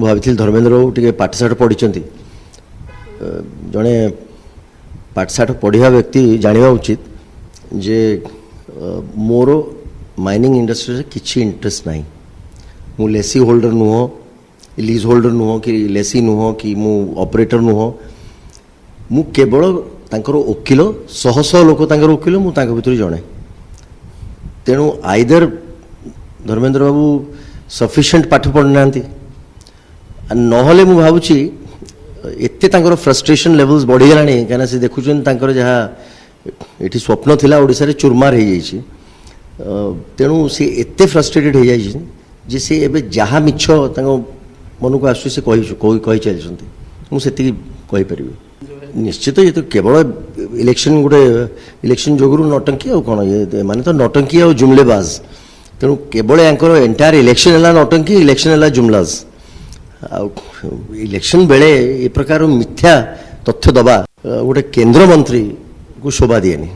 भावी धर्मेन्द्र बाबू टे पाठशाठ पढ़ी जड़े पाठशाठ पढ़ा व्यक्ति जानवा उचित जे मोर माइनिंग इंडस्ट्री से किसी इंटरेस्ट ना मु लेसी होल्डर नुह लीज होल्डर नुह कि लेसी नुह कि मु ऑपरेटर नुह मु केवल तांकर वकील शह शह लोक तांकर वकील मु तांकर भितर जड़े तेणु आइदर धर्मेन्द्र बाबू सफिशिएंट पाठ पढ़ना नहले मु भावुची एते तांकर फ्रस्ट्रेशन लेवल्स बढ़ीगला कहीं से देखुन जहाँ ये स्वप्न थिला ओडिशा रे चुरमार हो जाइए तेणु सी एते फ्रस्ट्रेटेड हो जाइए जे सी एबे जहाँ मिछ मन को आसु से कही चलती मुझे कहीपर निश्चित ये तो केवल इलेक्शन गोटे इलेक्शन जोगुरु नौटंकी आ कौन ये माने तो नौटंकी आ जुमलेबाज तेणु केवल यांकर एंटायर इलेक्शन है नौटंकी इलेक्शन है जुमलाज इलेक्शन बेले ए प्रकार मिथ्या तथ्य दबा गोटे केंद्र मंत्री को शोभा दिएनी।